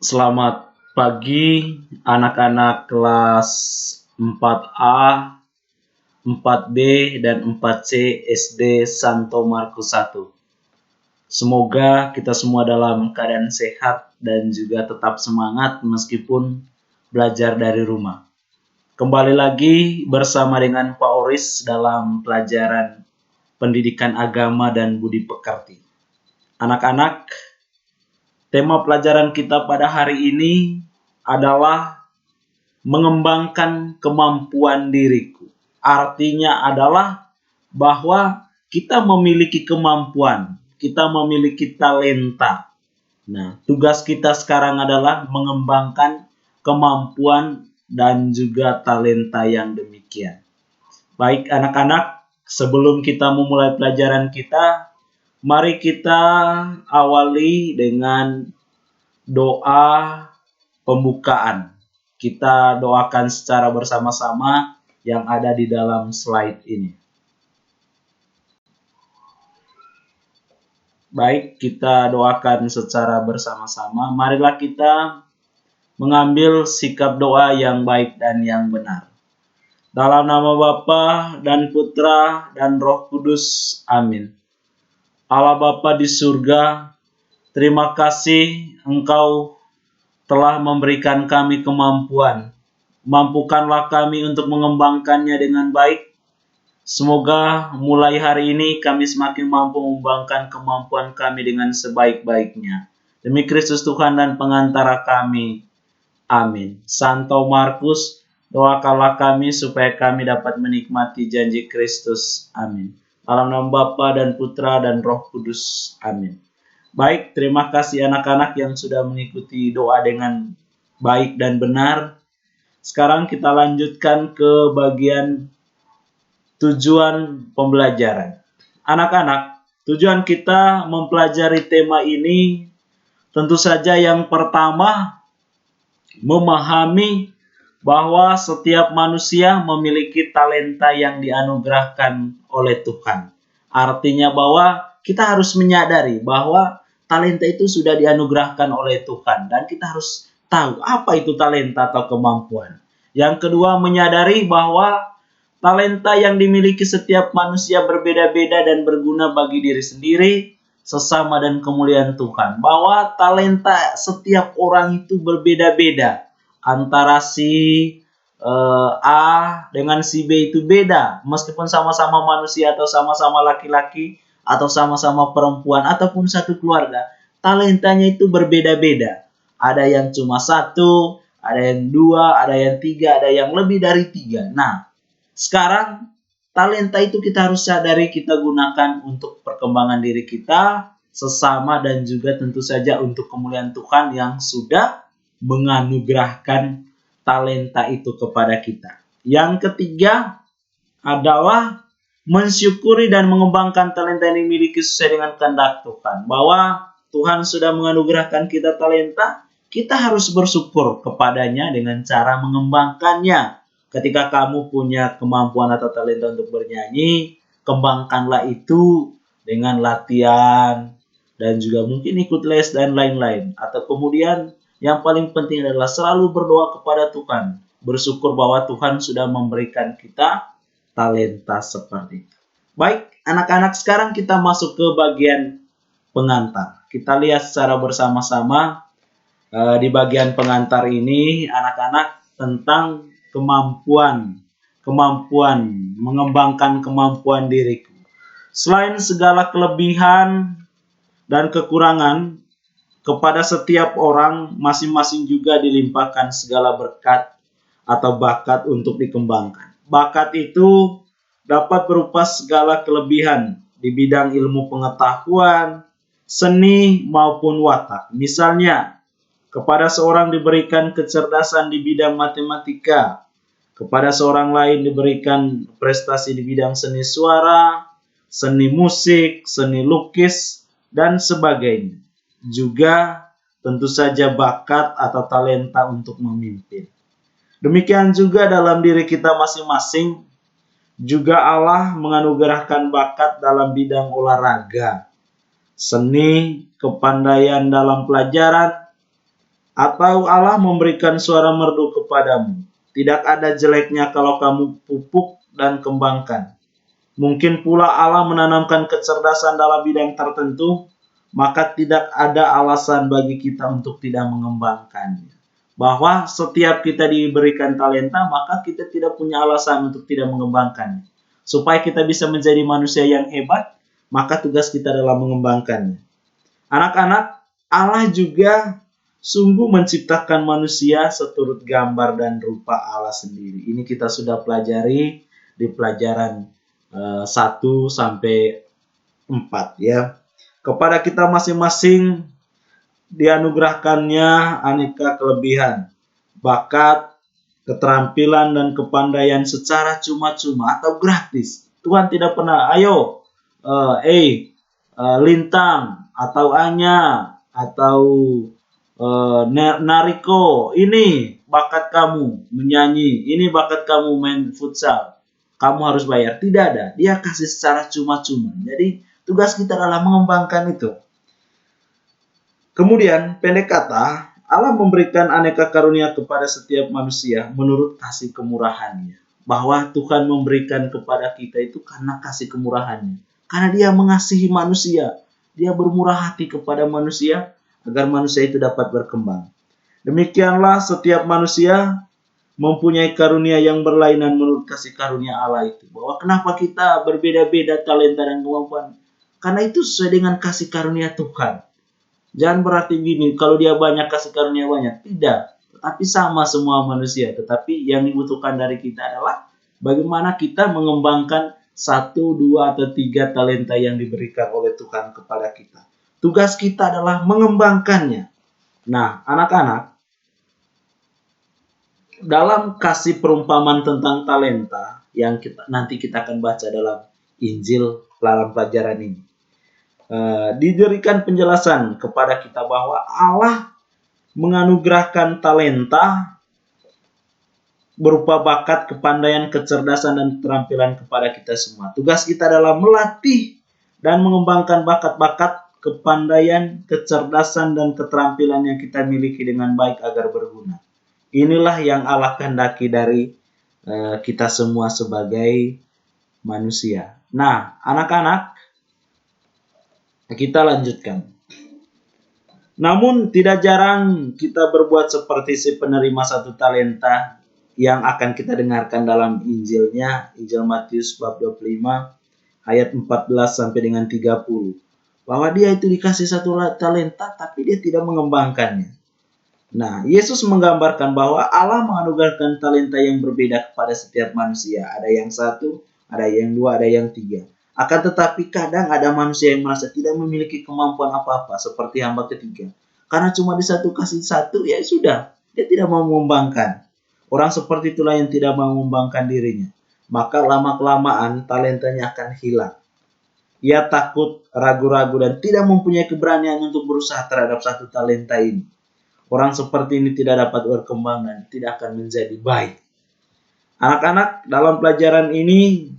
Selamat pagi anak-anak kelas 4A, 4B, dan 4C SD Santo Markus 1. Semoga kita semua dalam keadaan sehat dan juga tetap semangat meskipun belajar dari rumah. Kembali lagi bersama dengan Pak Oris dalam pelajaran Pendidikan Agama dan Budi Pekerti. Anak-anak, tema pelajaran kita pada hari ini adalah mengembangkan kemampuan diriku. Artinya adalah bahwa kita memiliki kemampuan, kita memiliki talenta. Nah, tugas kita sekarang adalah mengembangkan kemampuan dan juga talenta yang demikian. Baik anak-anak, sebelum kita memulai pelajaran kita, mari kita awali dengan doa pembukaan. Kita doakan secara bersama-sama yang ada di dalam slide ini. Baik, kita doakan secara bersama-sama. Marilah kita mengambil sikap doa yang baik dan yang benar. Dalam nama Bapa dan Putra dan Roh Kudus. Amin. Allah Bapa di surga, terima kasih Engkau telah memberikan kami kemampuan. Mampukanlah kami untuk mengembangkannya dengan baik. Semoga mulai hari ini kami semakin mampu mengembangkan kemampuan kami dengan sebaik-baiknya. Demi Kristus Tuhan dan pengantara kami. Amin. Santo Markus, doakanlah kami supaya kami dapat menikmati janji Kristus. Amin. Dalam nama Bapa dan Putra dan Roh Kudus. Amin. Baik, terima kasih anak-anak yang sudah mengikuti doa dengan baik dan benar. Sekarang kita lanjutkan ke bagian tujuan pembelajaran. Anak-anak, tujuan kita mempelajari tema ini tentu saja yang pertama memahami bahwa setiap manusia memiliki talenta yang dianugerahkan oleh Tuhan. Artinya bahwa kita harus menyadari bahwa talenta itu sudah dianugerahkan oleh Tuhan dan kita harus tahu apa itu talenta atau kemampuan. Yang kedua, menyadari bahwa talenta yang dimiliki setiap manusia berbeda-beda dan berguna bagi diri sendiri, sesama dan kemuliaan Tuhan. Bahwa talenta setiap orang itu berbeda-beda. Antara si A dengan si B itu beda. Meskipun sama-sama manusia atau sama-sama laki-laki atau sama-sama perempuan ataupun satu keluarga, talentanya itu berbeda-beda. Ada yang cuma satu, ada yang dua, ada yang tiga, ada yang lebih dari tiga. Nah, sekarang talenta itu kita harus sadari kita gunakan untuk perkembangan diri kita, sesama dan juga tentu saja untuk kemuliaan Tuhan yang sudah menganugerahkan talenta itu kepada kita. Yang ketiga adalah mensyukuri dan mengembangkan talenta yang dimiliki sesuai dengan kehendak Tuhan. Bahwa Tuhan sudah menganugerahkan kita talenta, kita harus bersyukur kepadanya dengan cara mengembangkannya. Ketika kamu punya kemampuan atau talenta untuk bernyanyi, kembangkanlah itu dengan latihan dan juga mungkin ikut les dan lain-lain. Atau kemudian yang paling penting adalah selalu berdoa kepada Tuhan. Bersyukur bahwa Tuhan sudah memberikan kita talenta seperti itu. Baik, anak-anak, sekarang kita masuk ke bagian pengantar. Kita lihat secara bersama-sama di bagian pengantar ini, anak-anak, tentang kemampuan, mengembangkan kemampuan diriku. Selain segala kelebihan dan kekurangan, kepada setiap orang masing-masing juga dilimpahkan segala berkat atau bakat untuk dikembangkan. Bakat itu dapat berupa segala kelebihan di bidang ilmu pengetahuan, seni maupun watak. Misalnya, kepada seorang diberikan kecerdasan di bidang matematika, kepada seorang lain diberikan prestasi di bidang seni suara, seni musik, seni lukis, dan sebagainya. Juga tentu saja bakat atau talenta untuk memimpin. Demikian juga dalam diri kita masing-masing, juga Allah menganugerahkan bakat dalam bidang olahraga, seni, kepandaian dalam pelajaran, Atau Allah memberikan suara merdu kepadamu. Tidak ada jeleknya kalau kamu pupuk dan kembangkan. Mungkin pula Allah menanamkan kecerdasan dalam bidang tertentu, maka tidak ada alasan bagi kita untuk tidak mengembangkannya. Bahwa setiap kita diberikan talenta, maka kita tidak punya alasan untuk tidak mengembangkannya. Supaya kita bisa menjadi manusia yang hebat, maka tugas kita adalah mengembangkannya. Anak-anak, Allah juga sungguh menciptakan manusia seturut gambar dan rupa Allah sendiri. Ini kita sudah pelajari di pelajaran 1 sampai 4 ya. Kepada kita masing-masing dianugerahkannya aneka kelebihan, bakat, keterampilan dan kepandaian secara cuma-cuma atau gratis. Tuhan tidak pernah, ayo, Lintang atau Anya atau Nariko, ini bakat kamu menyanyi, ini bakat kamu main futsal, kamu harus bayar. Tidak ada, dia kasih secara cuma-cuma. Jadi tugas kita adalah mengembangkan itu. Kemudian pendek kata, Allah memberikan aneka karunia kepada setiap manusia menurut kasih kemurahannya. Bahwa Tuhan memberikan kepada kita itu karena kasih kemurahannya. Karena dia mengasihi manusia. Dia bermurah hati kepada manusia agar manusia itu dapat berkembang. Demikianlah setiap manusia mempunyai karunia yang berlainan menurut kasih karunia Allah itu. Bahwa kenapa kita berbeda-beda talenta dan kemampuan? Karena itu sesuai dengan kasih karunia Tuhan. Jangan berarti gini, kalau dia banyak kasih karunia banyak. Tidak. Tetapi sama semua manusia. Tetapi yang dibutuhkan dari kita adalah bagaimana kita mengembangkan 1, 2, atau 3 talenta yang diberikan oleh Tuhan kepada kita. Tugas kita adalah mengembangkannya. Nah, anak-anak, dalam kasih perumpamaan tentang talenta yang nanti kita akan baca dalam Injil dalam pelajaran ini, diberikan penjelasan kepada kita bahwa Allah menganugerahkan talenta berupa bakat, kepandaian, kecerdasan, dan keterampilan kepada kita semua. Tugas kita adalah melatih dan mengembangkan bakat-bakat, kepandaian, kecerdasan, dan keterampilan yang kita miliki dengan baik agar berguna. Inilah yang Allah kehendaki dari kita semua sebagai manusia. Nah, anak-anak, kita lanjutkan. Namun tidak jarang kita berbuat seperti si penerima 1 talenta yang akan kita dengarkan dalam Injilnya, Injil Matius bab 25 ayat 14 sampai dengan 30. Bahwa dia itu dikasih 1 talenta tapi dia tidak mengembangkannya. Nah, Yesus menggambarkan bahwa Allah menganugerahkan talenta yang berbeda kepada setiap manusia. Ada yang 1, ada yang 2, ada yang 3. Akan tetapi kadang ada manusia yang merasa tidak memiliki kemampuan apa-apa seperti hamba ketiga. Karena cuma kasih 1, ya sudah. Dia tidak mau mengembangkan. Orang seperti itulah yang tidak mau mengembangkan dirinya. Maka lama-kelamaan talentanya akan hilang. Ia takut, ragu-ragu, dan tidak mempunyai keberanian untuk berusaha terhadap 1 talenta ini. Orang seperti ini tidak dapat berkembang dan tidak akan menjadi baik. Anak-anak, dalam pelajaran ini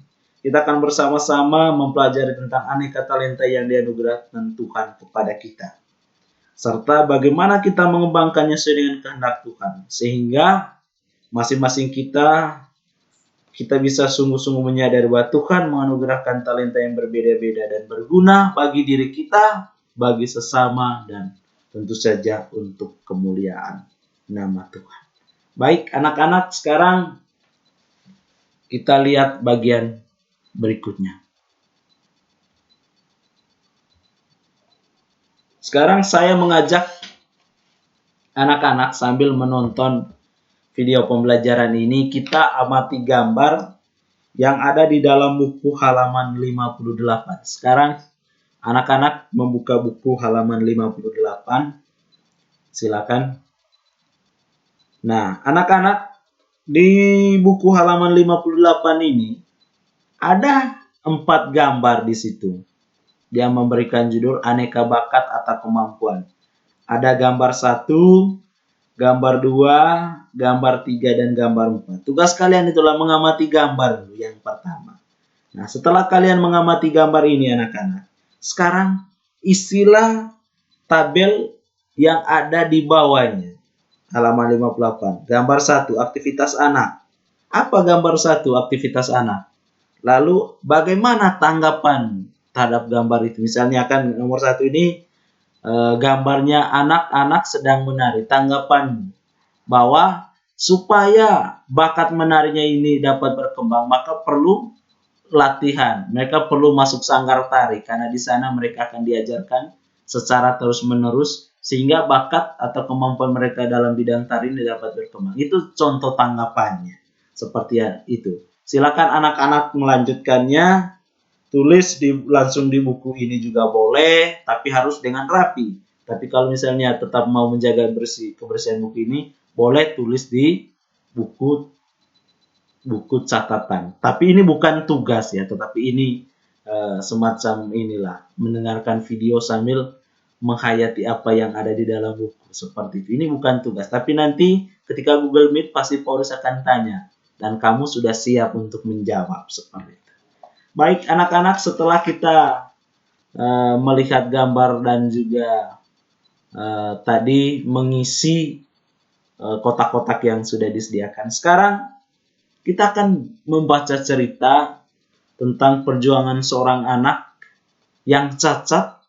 kita akan bersama-sama mempelajari tentang aneka talenta yang dianugerahkan Tuhan kepada kita. Serta bagaimana kita mengembangkannya sesuai dengan kehendak Tuhan. Sehingga masing-masing kita bisa sungguh-sungguh menyadari bahwa Tuhan menganugerahkan talenta yang berbeda-beda dan berguna bagi diri kita, bagi sesama, dan tentu saja untuk kemuliaan nama Tuhan. Baik anak-anak, sekarang kita lihat bagian berikutnya. Sekarang saya mengajak anak-anak sambil menonton video pembelajaran ini, kita amati gambar yang ada di dalam buku halaman 58. Sekarang anak-anak membuka buku halaman 58. Silakan. Nah, anak-anak, di buku halaman 58 ini ada 4 gambar di situ. Dia memberikan judul aneka bakat atau kemampuan. Ada gambar 1, gambar 2, gambar 3, dan gambar 4. Tugas kalian itulah mengamati gambar yang pertama. Nah, setelah kalian mengamati gambar ini anak-anak, sekarang isilah tabel yang ada di bawahnya. halaman 58. Gambar 1, aktivitas anak. Apa gambar 1, aktivitas anak? Lalu bagaimana tanggapan terhadap gambar itu? Misalnya kan nomor 1 ini gambarnya anak-anak sedang menari. Tanggapan bahwa supaya bakat menarinya ini dapat berkembang, maka perlu latihan. Mereka perlu masuk sanggar tari karena di sana mereka akan diajarkan secara terus-menerus sehingga bakat atau kemampuan mereka dalam bidang tari ini dapat berkembang. Itu contoh tanggapannya. Seperti itu. Silakan anak-anak melanjutkannya. Tulis langsung di buku ini juga boleh, tapi harus dengan rapi. Tapi kalau misalnya tetap mau menjaga kebersihan buku ini, boleh tulis di buku catatan. Tapi ini bukan tugas ya, tetapi ini semacam inilah, mendengarkan video sambil menghayati apa yang ada di dalam buku. Seperti itu. Ini bukan tugas, tapi nanti ketika Google Meet pasti Paulus akan tanya dan kamu sudah siap untuk menjawab seperti itu. Baik anak-anak, setelah kita melihat gambar dan juga tadi mengisi kotak-kotak yang sudah disediakan. Sekarang kita akan membaca cerita tentang perjuangan seorang anak yang cacat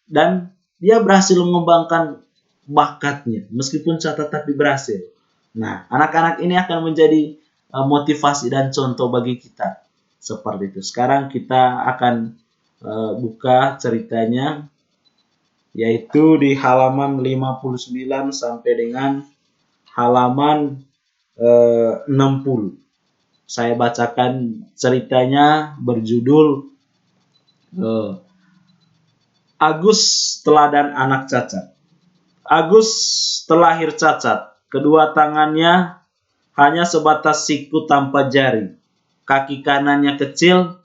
dan dia berhasil mengembangkan bakatnya. Meskipun cacat tapi berhasil. Nah, anak-anak ini akan menjadi motivasi dan contoh bagi kita. Seperti itu. Sekarang kita akan buka ceritanya, yaitu di halaman 59 sampai dengan halaman 60. Saya bacakan ceritanya, berjudul Agus Teladan Anak Cacat. Agus terlahir cacat. Kedua tangannya hanya sebatas siku tanpa jari. Kaki kanannya kecil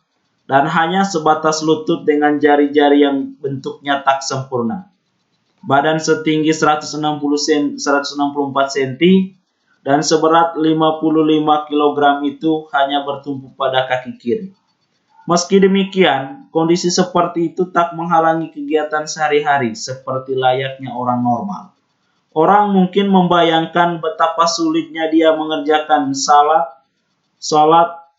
dan hanya sebatas lutut dengan jari-jari yang bentuknya tak sempurna. Badan setinggi 164 cm dan seberat 55 kg itu hanya bertumpu pada kaki kiri. Meski demikian, kondisi seperti itu tak menghalangi kegiatan sehari-hari seperti layaknya orang normal. Orang mungkin membayangkan betapa sulitnya dia mengerjakan salat,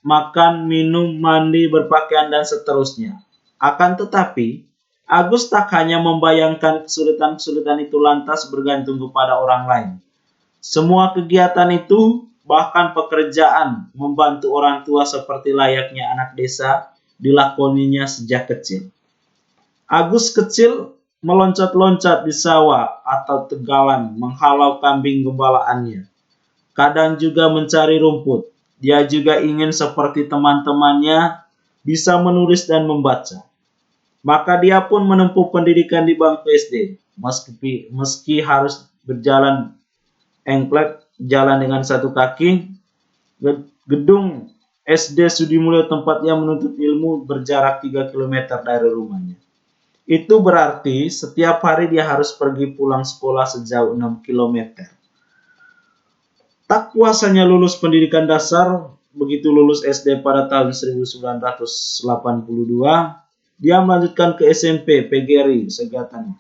makan, minum, mandi, berpakaian, dan seterusnya. Akan tetapi, Agus tak hanya membayangkan kesulitan-kesulitan itu lantas bergantung kepada orang lain. Semua kegiatan itu, bahkan pekerjaan, membantu orang tua seperti layaknya anak desa, dilakoninya sejak kecil. Agus kecil meloncat-loncat di sawah atau tegalan menghalau kambing gembalaannya. Kadang juga mencari rumput. Dia juga ingin seperti teman-temannya bisa menulis dan membaca. Maka dia pun menempuh pendidikan di bangku SD. Meski harus berjalan engklek, jalan dengan satu kaki, gedung SD Sudimulyo tempat ia menuntut ilmu berjarak 3 km dari rumahnya. Itu berarti setiap hari dia harus pergi pulang sekolah sejauh 6 km. Tak kuasanya lulus pendidikan dasar, begitu lulus SD pada tahun 1982, dia melanjutkan ke SMP PGRI Segatan,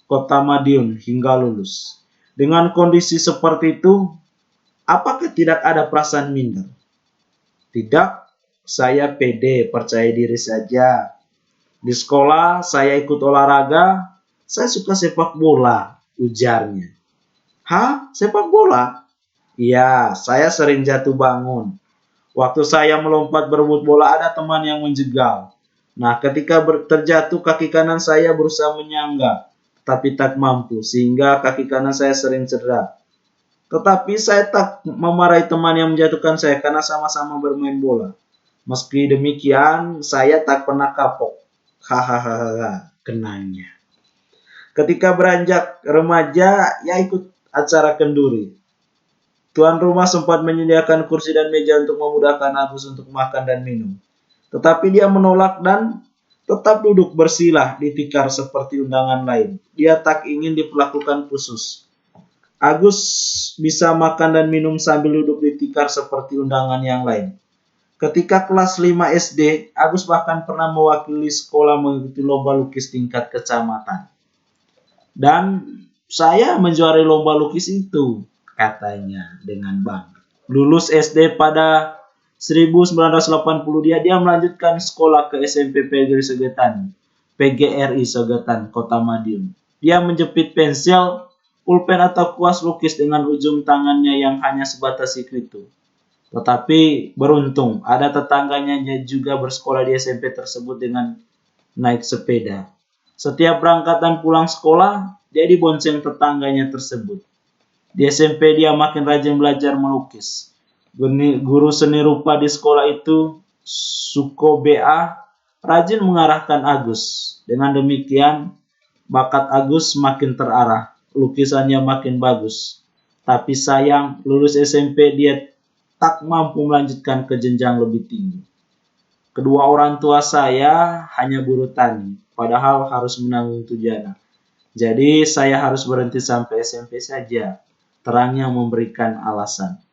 Kota Madiun hingga lulus. Dengan kondisi seperti itu, apakah tidak ada perasaan minder? Tidak, saya pede, percaya diri saja. Di sekolah saya ikut olahraga, saya suka sepak bola, ujarnya. Hah, sepak bola? Iya, saya sering jatuh bangun. Waktu saya melompat berebut bola ada teman yang menjegal. Nah, ketika terjatuh kaki kanan saya berusaha menyangga, tapi tak mampu sehingga kaki kanan saya sering cedera. Tetapi saya tak memarahi teman yang menjatuhkan saya karena sama-sama bermain bola. Meski demikian, saya tak pernah kapok. Hahaha, kenanya. Ketika beranjak remaja, ia ikut acara kenduri. Tuan rumah sempat menyediakan kursi dan meja untuk memudahkan Agus untuk makan dan minum. Tetapi dia menolak dan tetap duduk bersilah di tikar seperti undangan lain. Dia tak ingin diperlakukan khusus. Agus bisa makan dan minum sambil duduk di tikar seperti undangan yang lain. Ketika kelas 5 SD, Agus bahkan pernah mewakili sekolah mengikuti lomba lukis tingkat kecamatan. Dan saya menjuarai lomba lukis itu. katanya dengan bangga. Lulus SD pada 1980 dia melanjutkan sekolah ke SMP PGRI Segetan, Kota Madiun. Dia menjepit pensil, pulpen atau kuas lukis dengan ujung tangannya yang hanya sebatas itu. Tetapi beruntung, ada tetangganya juga bersekolah di SMP tersebut dengan naik sepeda. Setiap berangkat dan pulang sekolah, dia dibonceng tetangganya tersebut. Di SMP dia makin rajin belajar melukis. Guru seni rupa di sekolah itu, Suko BA, rajin mengarahkan Agus. Dengan demikian, bakat Agus makin terarah, lukisannya makin bagus. Tapi sayang, lulus SMP dia tak mampu melanjutkan ke jenjang lebih tinggi. Kedua orang tua saya hanya buruh tani, padahal harus menanggung 7 anak. Jadi saya harus berhenti sampai SMP saja. Terangnya memberikan alasan.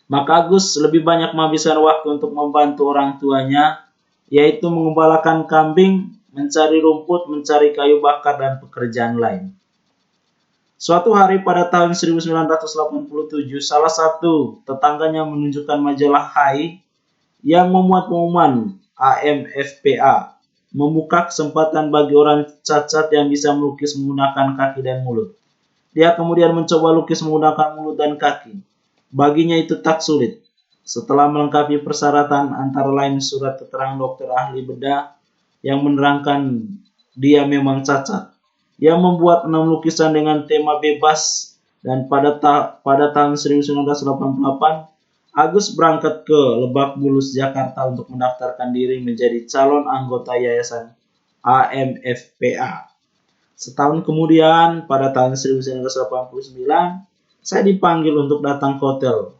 Maka Agus lebih banyak menghabiskan waktu untuk membantu orang tuanya, yaitu mengembalakan kambing, mencari rumput, mencari kayu bakar, dan pekerjaan lain. Suatu hari pada tahun 1987, salah satu tetangganya menunjukkan majalah Hai yang memuat pengumuman AMFPA, membuka kesempatan bagi orang cacat yang bisa melukis menggunakan kaki dan mulut. Dia kemudian mencoba lukis menggunakan mulut dan kaki. Baginya itu tak sulit. Setelah melengkapi persyaratan antara lain surat keterangan dokter ahli bedah yang menerangkan dia memang cacat. Ia membuat 6 lukisan dengan tema bebas dan pada tahun 1988 Agus berangkat ke Lebak Bulus, Jakarta untuk mendaftarkan diri menjadi calon anggota yayasan AMFPA. Setahun kemudian, pada tahun 1989, saya dipanggil untuk datang ke hotel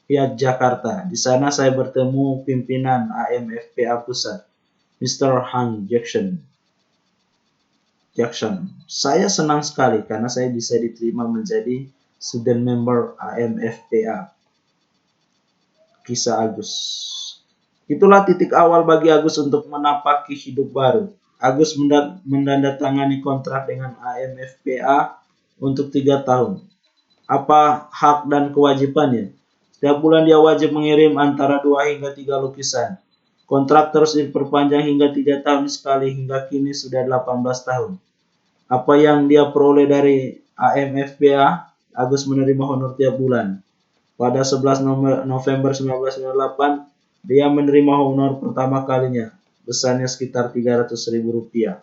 Hyatt Jakarta. Di sana saya bertemu pimpinan AMFPA Pusat, Mr. Han Jackson. Saya senang sekali karena saya bisa diterima menjadi student member AMFPA. Kisah Agus. Itulah titik awal bagi Agus untuk menapaki hidup baru. Agus menandatangani kontrak dengan AMFPA untuk 3 tahun. Apa hak dan kewajibannya? Setiap bulan dia wajib mengirim antara 2 hingga 3 lukisan. Kontrak terus diperpanjang hingga 3 tahun sekali hingga kini sudah 18 tahun. Apa yang dia peroleh dari AMFPA? Agus menerima honor tiap bulan. Pada 11 November 1998, dia menerima honor pertama kalinya, besarnya sekitar Rp300.000.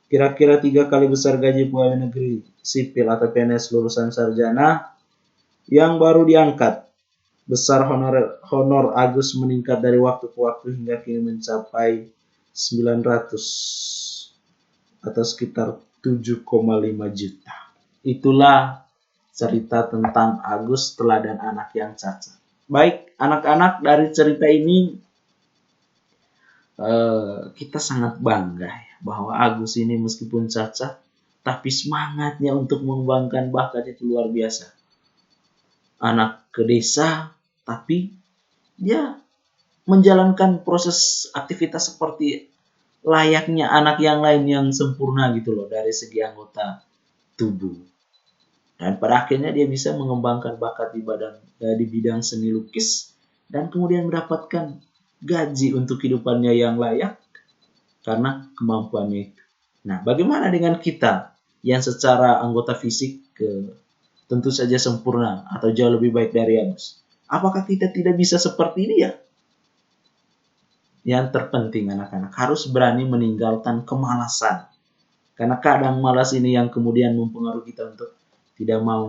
Kira-kira 3 kali besar gaji pegawai negeri sipil atau PNS lulusan sarjana yang baru diangkat. Besar honor Agus meningkat dari waktu ke waktu hingga kini mencapai 900 atau sekitar 7,5 juta. Itulah cerita tentang Agus teladan anak yang cacat. Baik, anak-anak, dari cerita ini kita sangat bangga ya, bahwa Agus ini meskipun cacat, tapi semangatnya untuk mengembangkan bakat itu luar biasa. Anak ke desa, tapi dia menjalankan proses aktivitas seperti layaknya anak yang lain yang sempurna gitu loh dari segi anggota tubuh. Dan pada akhirnya dia bisa mengembangkan bakat di bidang seni lukis dan kemudian mendapatkan gaji untuk hidupannya yang layak karena kemampuannya itu. Nah, bagaimana dengan kita yang secara anggota fisik tentu saja sempurna atau jauh lebih baik dari Agus? Apakah kita tidak bisa seperti dia? Yang terpenting anak-anak harus berani meninggalkan kemalasan. Karena kadang malas ini yang kemudian mempengaruhi kita untuk tidak mau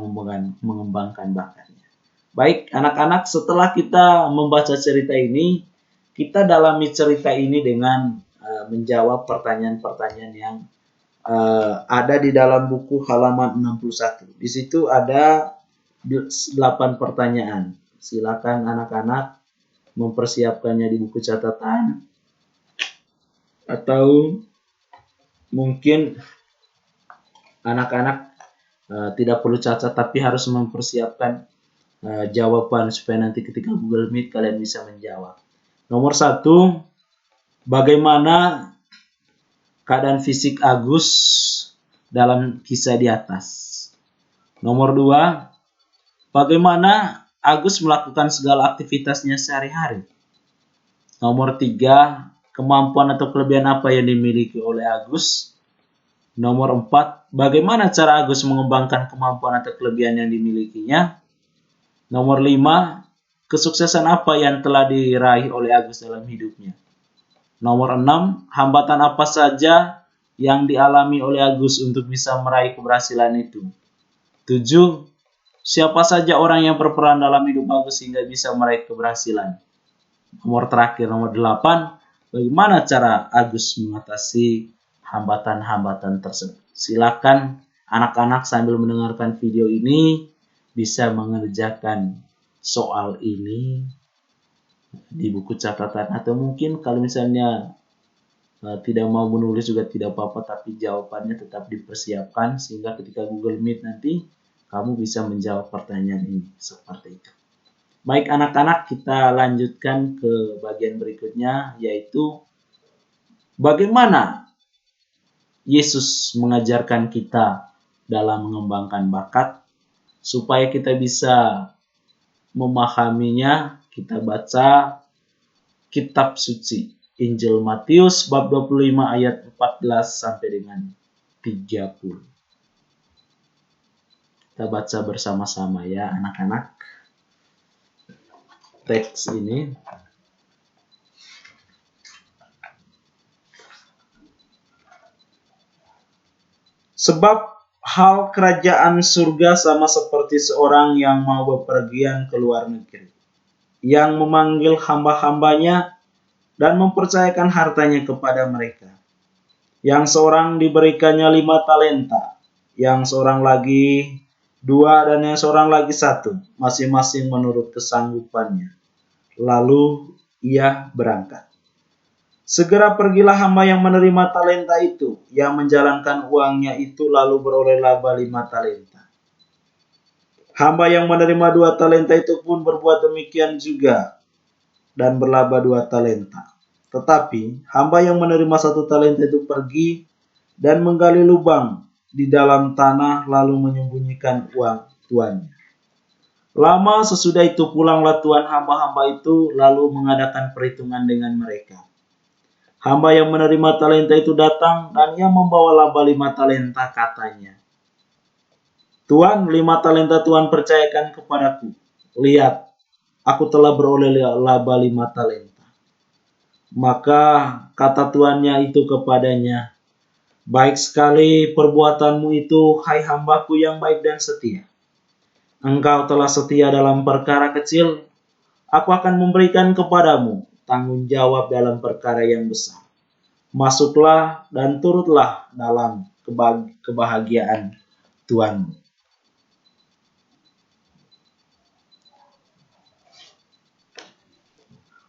mengembangkan bakatnya. Baik, anak-anak, setelah kita membaca cerita ini, kita dalami cerita ini dengan menjawab pertanyaan-pertanyaan yang ada di dalam buku halaman 61. Di situ ada 8 pertanyaan. Silakan anak-anak mempersiapkannya di buku catatan atau mungkin anak-anak tidak perlu cacat tapi harus mempersiapkan jawaban supaya nanti ketika Google Meet kalian bisa menjawab. Nomor 1, bagaimana keadaan fisik Agus dalam kisah di atas? Nomor 2, Bagaimana Agus melakukan segala aktivitasnya sehari-hari? Nomor 3, kemampuan atau kelebihan apa yang dimiliki oleh Agus? Nomor 4, bagaimana cara Agus mengembangkan kemampuan atau kelebihan yang dimilikinya? Nomor 5, kesuksesan apa yang telah diraih oleh Agus dalam hidupnya? Nomor 6, hambatan apa saja yang dialami oleh Agus untuk bisa meraih keberhasilan itu? 7, siapa saja orang yang berperan dalam hidup Agus sehingga bisa meraih keberhasilan? Nomor terakhir, nomor 8, bagaimana cara Agus mengatasi hambatan-hambatan tersebut? Silakan anak-anak sambil mendengarkan video ini bisa mengerjakan soal ini di buku catatan, atau mungkin kalau misalnya tidak mau menulis juga tidak apa-apa, tapi jawabannya tetap dipersiapkan sehingga ketika Google Meet nanti kamu bisa menjawab pertanyaan ini seperti itu. Baik anak-anak, kita lanjutkan ke bagian berikutnya, yaitu bagaimana Yesus mengajarkan kita dalam mengembangkan bakat. Supaya kita bisa memahaminya, kita baca kitab suci Injil Matius bab 25 ayat 14 sampai dengan 30. Kita baca bersama-sama ya anak-anak. Teks ini. Sebab hal kerajaan surga sama seperti seorang yang mau bepergian ke luar negeri, yang memanggil hamba-hambanya dan mempercayakan hartanya kepada mereka. Yang seorang diberikannya 5 talenta, yang seorang lagi 2, dan yang seorang lagi 1, masing-masing menurut kesanggupannya. Lalu ia berangkat. Segera pergilah hamba yang menerima talenta itu, yang menjalankan uangnya itu lalu beroleh laba 5 talenta. Hamba yang menerima 2 talenta itu pun berbuat demikian juga, dan berlaba 2 talenta. Tetapi hamba yang menerima 1 talenta itu pergi dan menggali lubang di dalam tanah lalu menyembunyikan uang tuannya. Lama sesudah itu pulanglah tuan hamba-hamba itu lalu mengadakan perhitungan dengan mereka. Hamba yang menerima talenta itu datang dan ia membawa laba 5 talenta, katanya. Tuan, 5 talenta Tuhan percayakan kepadaku. Lihat, aku telah beroleh laba 5 talenta. Maka kata tuannya itu kepadanya, baik sekali perbuatanmu itu, hai hambaku yang baik dan setia. Engkau telah setia dalam perkara kecil, aku akan memberikan kepadamu tanggung jawab dalam perkara yang besar. Masuklah dan turutlah dalam kebahagiaan Tuhanmu.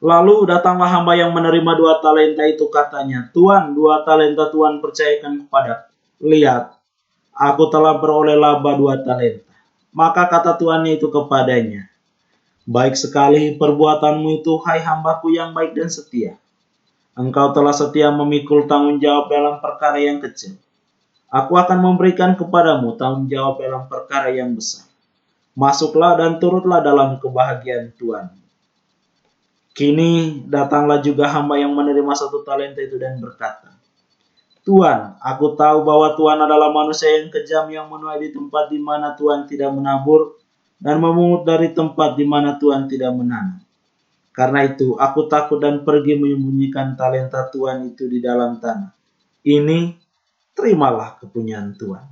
Lalu datanglah hamba yang menerima 2 talenta itu, katanya, Tuan, 2 talenta Tuhan percayakan kepadaku. Lihat, aku telah beroleh laba 2 talenta. Maka kata tuannya itu kepadanya, baik sekali perbuatanmu itu, hai hambaku yang baik dan setia. Engkau telah setia memikul tanggung jawab dalam perkara yang kecil. Aku akan memberikan kepadamu tanggung jawab dalam perkara yang besar. Masuklah dan turutlah dalam kebahagiaan Tuhan. Kini datanglah juga hamba yang menerima 1 talenta itu dan berkata, Tuan, aku tahu bahwa Tuhan adalah manusia yang kejam, yang menuai di tempat di mana Tuhan tidak menabur dan memungut dari tempat di mana Tuhan tidak menanam. Karena itu aku takut dan pergi menyembunyikan talenta Tuhan itu di dalam tanah. Ini terimalah kepunyaan Tuhan.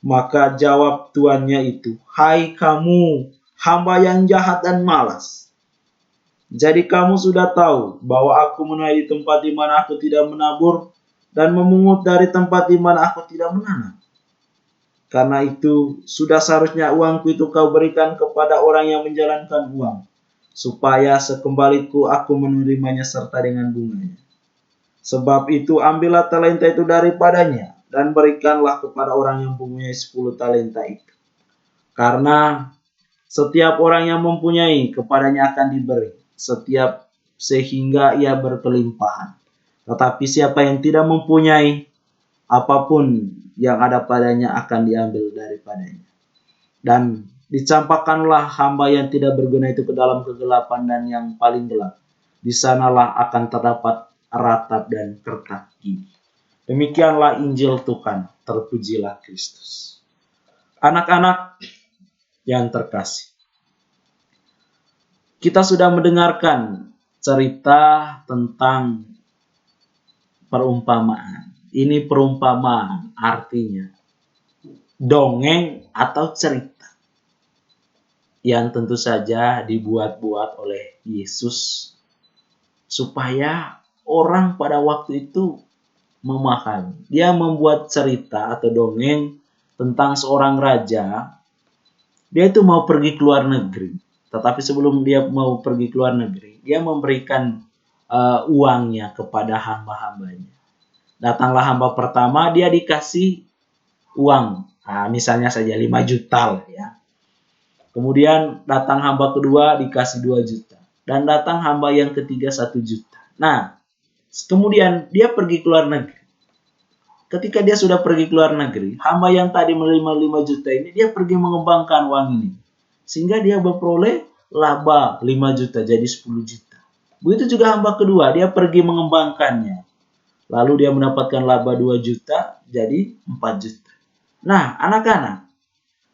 Maka jawab tuannya itu, hai kamu, hamba yang jahat dan malas. Jadi kamu sudah tahu bahwa aku menuai di tempat di mana aku tidak menabur dan memungut dari tempat di mana aku tidak menanam. Karena itu, sudah seharusnya uangku itu kau berikan kepada orang yang menjalankan uang, supaya sekembaliku aku menerimanya serta dengan bunganya. Sebab itu ambillah talenta itu daripadanya dan berikanlah kepada orang yang mempunyai 10 talenta itu. Karena setiap orang yang mempunyai kepadanya akan diberi, setiap sehingga ia berkelimpahan. Tetapi siapa yang tidak mempunyai, apapun yang ada padanya akan diambil daripadanya. Dan Dicampakkanlah hamba yang tidak berguna itu ke dalam kegelapan dan yang paling gelap. Di sanalah akan terdapat ratap dan kertak gigi. Demikianlah Injil Tuhan. Terpujilah Kristus. Anak-anak yang terkasih, kita sudah mendengarkan cerita tentang perumpamaan. Ini perumpamaan, artinya dongeng atau cerita yang tentu saja dibuat-buat oleh Yesus supaya orang pada waktu itu memahami. Dia membuat cerita atau dongeng tentang seorang raja. Dia itu mau pergi ke luar negeri. Tetapi sebelum dia mau pergi ke luar negeri, dia memberikan uangnya kepada hamba-hambanya. Datanglah hamba pertama, dia dikasih uang. Nah, misalnya saja 5 juta lah ya. Kemudian datang hamba kedua dikasih 2 juta. Dan datang hamba yang ketiga 1 juta. Nah, kemudian dia pergi ke luar negeri. Ketika dia sudah pergi ke luar negeri, hamba yang tadi menerima 5 juta ini, dia pergi mengembangkan uang ini. Sehingga dia berperoleh laba 5 juta jadi 10 juta. Begitu juga hamba kedua, dia pergi mengembangkannya. Lalu dia mendapatkan laba 2 juta jadi 4 juta. Nah, anak-anak,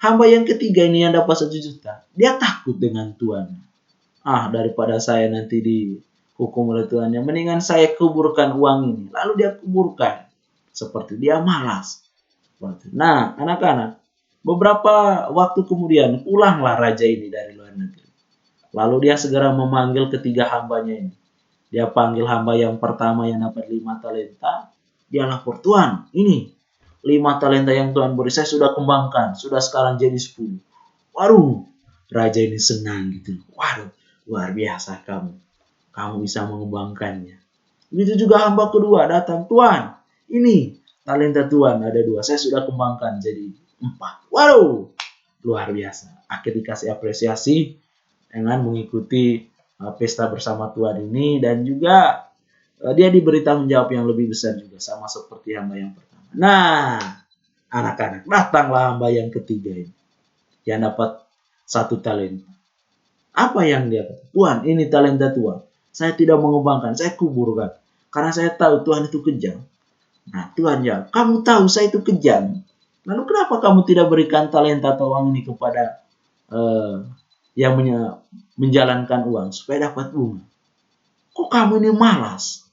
hamba yang ketiga ini yang dapat 1 juta, dia takut dengan Tuhan. Daripada saya nanti dihukum oleh Tuhan, mendingan saya kuburkan uang ini. Lalu dia kuburkan. Seperti dia malas. Nah, anak-anak, beberapa waktu kemudian pulanglah raja ini dari luar negeri. Lalu dia segera memanggil ketiga hambanya ini. Dia panggil hamba yang pertama yang dapat 5 talenta. Dia lapor, Tuhan, ini 5 talenta yang Tuhan beri, saya sudah kembangkan. Sudah sekarang jadi 10. Waduh, raja ini senang gitu. Waduh, luar biasa kamu. Kamu bisa mengembangkannya. Begitu juga hamba kedua datang, Tuhan, ini talenta Tuhan ada 2. Saya sudah kembangkan jadi 4. Waduh, luar biasa. Akhirnya dikasih apresiasi dengan mengikuti pesta bersama Tuhan ini. Dan juga dia diberi tanggung jawab yang lebih besar juga. Sama seperti hamba yang pertama. Nah, anak-anak, datanglah hamba yang ketiga ini. Yang dapat 1 talenta. Apa yang dia kata? Tuhan, ini talenta Tuhan. Saya tidak mengembangkan, saya kuburkan. Karena saya tahu Tuhan itu kejam. Nah, Tuhan ya, kamu tahu saya itu kejam. Lalu kenapa kamu tidak berikan talenta atau uang ini kepada yang menjalankan uang supaya dapat bunga? Kok kamu ini malas?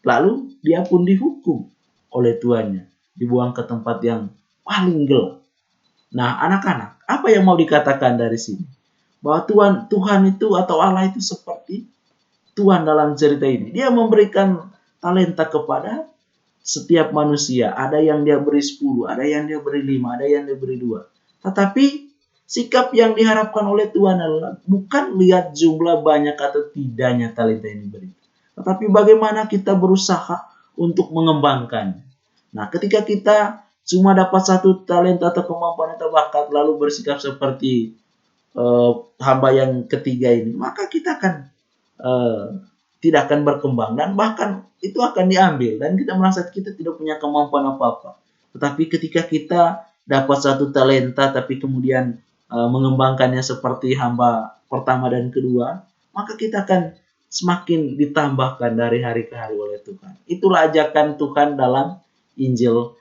Lalu dia pun dihukum oleh tuannya. Dibuang ke tempat yang paling gelap. Nah, anak-anak, apa yang mau dikatakan dari sini? Bahwa Tuhan itu atau Allah itu seperti Tuhan dalam cerita ini. Dia memberikan talenta kepada setiap manusia. Ada yang dia beri 10, ada yang dia beri 5, ada yang dia beri 2. Tetapi sikap yang diharapkan oleh Tuhan adalah bukan lihat jumlah banyak atau tidaknya talenta yang diberi. Tetapi bagaimana kita berusaha untuk mengembangkannya. Nah, ketika kita cuma dapat 1 talenta atau kemampuan atau bakat lalu bersikap seperti hamba yang ketiga ini, maka kita akan tidak akan berkembang dan bahkan itu akan diambil dan kita merasa kita tidak punya kemampuan apa-apa. Tetapi ketika kita dapat 1 talenta tapi kemudian mengembangkannya seperti hamba pertama dan kedua, maka kita akan semakin ditambahkan dari hari ke hari oleh Tuhan. Itulah ajakan Tuhan dalam Injil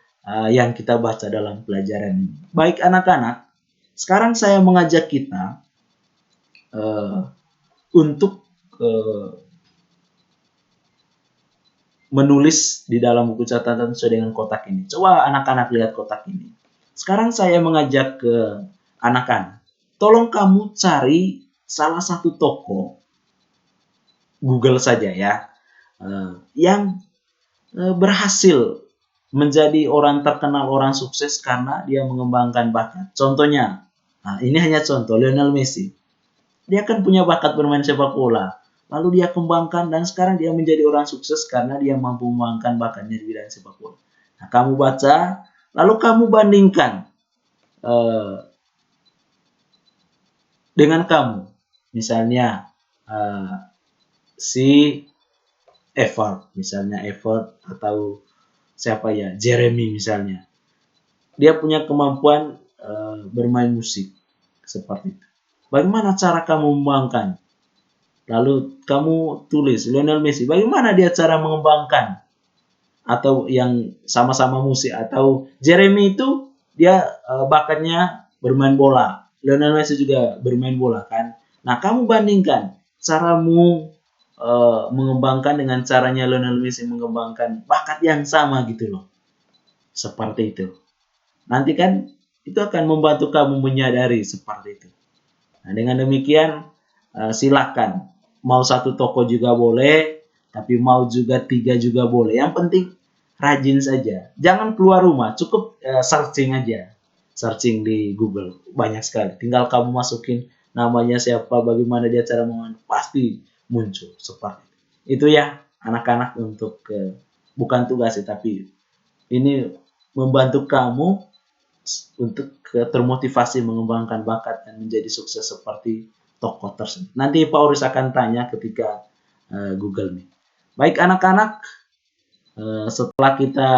yang kita baca dalam pelajaran ini. Baik anak-anak, sekarang saya mengajak kita untuk menulis di dalam buku catatan sesuai dengan kotak ini. Coba anak-anak lihat kotak ini. Sekarang saya mengajak ke anak-anak. Tolong kamu cari salah satu toko, Google saja ya, yang berhasil menjadi orang terkenal, orang sukses karena dia mengembangkan bakat. Contohnya, ini hanya contoh, Lionel Messi. Dia kan punya bakat bermain sepak bola. Lalu dia kembangkan dan sekarang dia menjadi orang sukses karena dia mampu mengembangkan bakatnya di bidang sepak bola. Nah, kamu baca, lalu kamu bandingkan dengan kamu. Misalnya si Evert, misalnya Evert atau siapa ya, Jeremy misalnya. Dia punya kemampuan bermain musik seperti itu. Bagaimana cara kamu mengembangkan? Lalu kamu tulis Lionel Messi, bagaimana dia cara mengembangkan? Atau yang sama-sama musik, atau Jeremy itu dia bakatnya bermain bola. Lionel Messi juga bermain bola kan. Nah, kamu bandingkan caramu mengembangkan dengan caranya Lionel Messi mengembangkan bakat yang sama gitu loh. Seperti itu. Nanti kan itu akan membantu kamu menyadari seperti itu. Nah, dengan demikian silakan. Mau satu toko juga boleh, tapi mau juga 3 juga boleh. Yang penting rajin saja. Jangan keluar rumah, cukup searching aja. Searching di Google, banyak sekali. Tinggal kamu masukin namanya siapa, bagaimana dia cara menggunakan, pasti muncul seperti itu. Itu ya anak-anak, untuk bukan tugas sih, tapi ini membantu kamu untuk termotivasi mengembangkan bakat dan menjadi sukses seperti tokoh tersebut. Nanti Pak Uris akan tanya ketika Google Meet. Baik anak-anak, setelah kita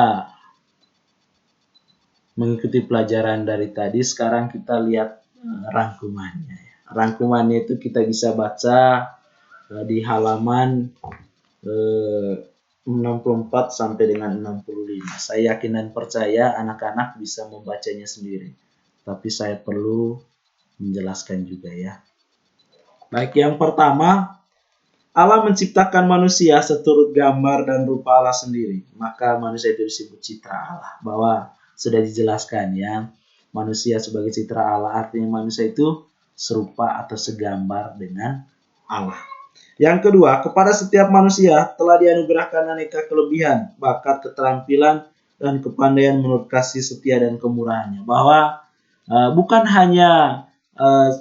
mengikuti pelajaran dari tadi, sekarang kita lihat rangkumannya. Rangkumannya itu kita bisa baca di halaman 64 sampai dengan 65. Saya yakin dan percaya anak-anak bisa membacanya sendiri. Tapi saya perlu menjelaskan juga ya. Baik, yang pertama, Allah menciptakan manusia seturut gambar dan rupa Allah sendiri. Maka manusia itu disebut citra Allah. Bahwa sudah dijelaskan ya, manusia sebagai citra Allah artinya manusia itu serupa atau segambar dengan Allah. Yang kedua, kepada setiap manusia telah dianugerahkan aneka kelebihan, bakat, keterampilan, dan kepandaian menurut kasih setia dan kemurahannya. Bahwa bukan hanya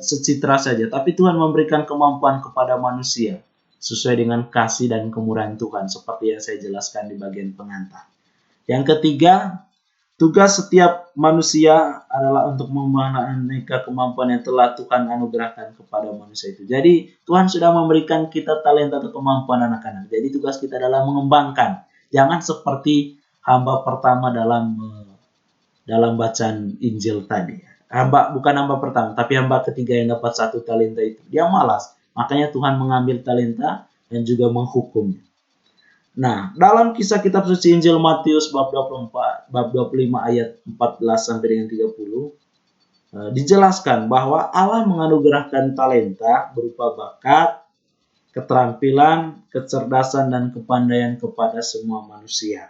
secitra saja, tapi Tuhan memberikan kemampuan kepada manusia sesuai dengan kasih dan kemurahan Tuhan, seperti yang saya jelaskan di bagian pengantar. Yang ketiga, tugas setiap manusia adalah untuk mengembangkan aneka kemampuan yang telah Tuhan anugerahkan kepada manusia itu. Jadi Tuhan sudah memberikan kita talenta atau kemampuan anak-anak. Jadi tugas kita adalah mengembangkan. Jangan seperti hamba pertama dalam bacaan Injil tadi. Bukan hamba pertama, tapi hamba ketiga yang dapat 1 talenta itu. Dia malas. Makanya Tuhan mengambil talenta dan juga menghukumnya. Nah, dalam kisah kitab suci Injil Matius bab 25 ayat 14 sampai dengan 30 dijelaskan bahwa Allah menganugerahkan talenta berupa bakat, keterampilan, kecerdasan dan kepandaian kepada semua manusia.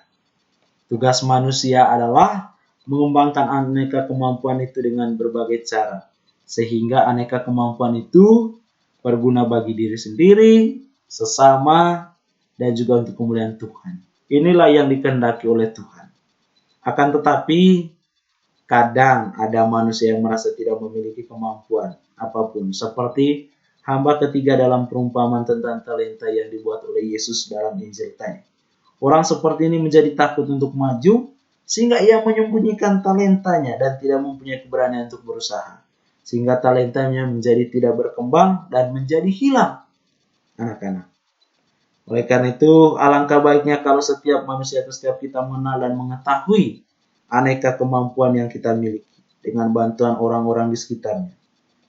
Tugas manusia adalah mengembangkan aneka kemampuan itu dengan berbagai cara, sehingga aneka kemampuan itu berguna bagi diri sendiri, sesama, dan juga untuk kemuliaan Tuhan. Inilah yang dikehendaki oleh Tuhan. Akan tetapi, kadang ada manusia yang merasa tidak memiliki kemampuan apapun, seperti hamba ketiga dalam perumpamaan tentang talenta yang dibuat oleh Yesus dalam Injil tadi. Orang seperti ini menjadi takut untuk maju, sehingga ia menyembunyikan talentanya dan tidak mempunyai keberanian untuk berusaha. Sehingga talentanya menjadi tidak berkembang dan menjadi hilang. Anak-anak. Oleh karena itu, alangkah baiknya kalau setiap manusia atau setiap kita mengenal dan mengetahui aneka kemampuan yang kita miliki dengan bantuan orang-orang di sekitarnya.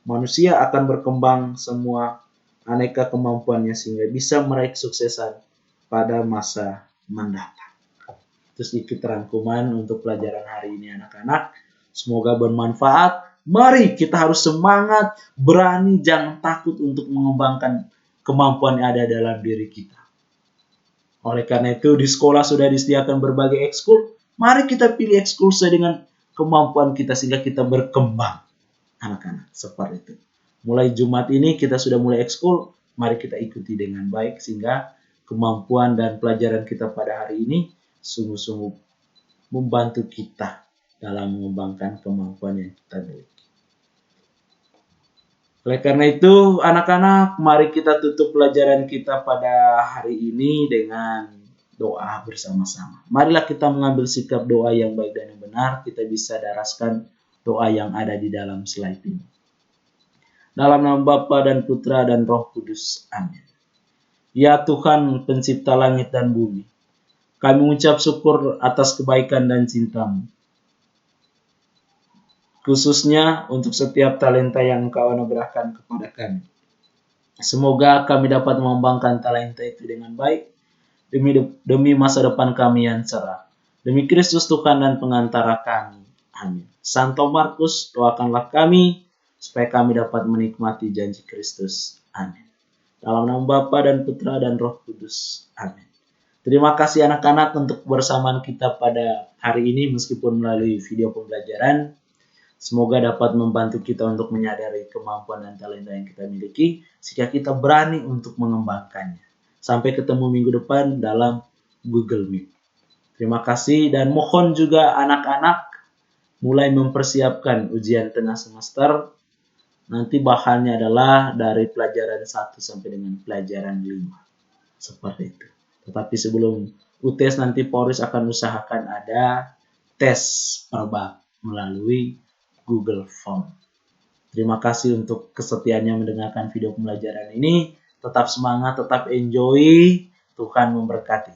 Manusia akan berkembang semua aneka kemampuannya sehingga bisa meraih kesuksesan pada masa mendatang. Itu sedikit rangkuman untuk pelajaran hari ini anak-anak. Semoga bermanfaat. Mari kita harus semangat, berani, jangan takut untuk mengembangkan kemampuan yang ada dalam diri kita. Oleh karena itu di sekolah sudah disediakan berbagai ekskul. Mari kita pilih ekskul sesuai dengan kemampuan kita sehingga kita berkembang. Anak-anak, seperti itu. Mulai Jumat ini kita sudah mulai ekskul. Mari kita ikuti dengan baik sehingga kemampuan dan pelajaran kita pada hari ini sungguh-sungguh membantu kita dalam mengembangkan kemampuan yang kita miliki. Oleh karena itu, anak-anak, mari kita tutup pelajaran kita pada hari ini dengan doa bersama-sama. Marilah kita mengambil sikap doa yang baik dan yang benar. Kita bisa daraskan doa yang ada di dalam slide ini. Dalam nama Bapa dan Putra dan Roh Kudus. Amin. Ya Tuhan, pencipta langit dan bumi, kami mengucap syukur atas kebaikan dan cinta-Mu. khususnya untuk setiap talenta yang Engkau anugerahkan kepada kami. Semoga kami dapat mengembangkan talenta itu dengan baik demi masa depan kami yang cerah. Demi Kristus Tuhan dan pengantara kami. Amin. Santo Markus, doakanlah kami supaya kami dapat menikmati janji Kristus. Amin. Dalam nama Bapa dan Putra dan Roh Kudus. Amin. Terima kasih anak-anak untuk kebersamaan kita pada hari ini meskipun melalui video pembelajaran. Semoga dapat membantu kita untuk menyadari kemampuan dan talenta yang kita miliki sehingga kita berani untuk mengembangkannya. Sampai ketemu minggu depan dalam Google Meet. Terima kasih dan mohon juga anak-anak mulai mempersiapkan ujian tengah semester. Nanti bahannya adalah dari pelajaran 1 sampai dengan pelajaran 5. Seperti itu. Tetapi sebelum UTS nanti Polris akan usahakan ada tes per bab melalui Google Form. Terima kasih untuk kesetiaannya mendengarkan video pembelajaran ini. Tetap semangat, tetap enjoy. Tuhan memberkati.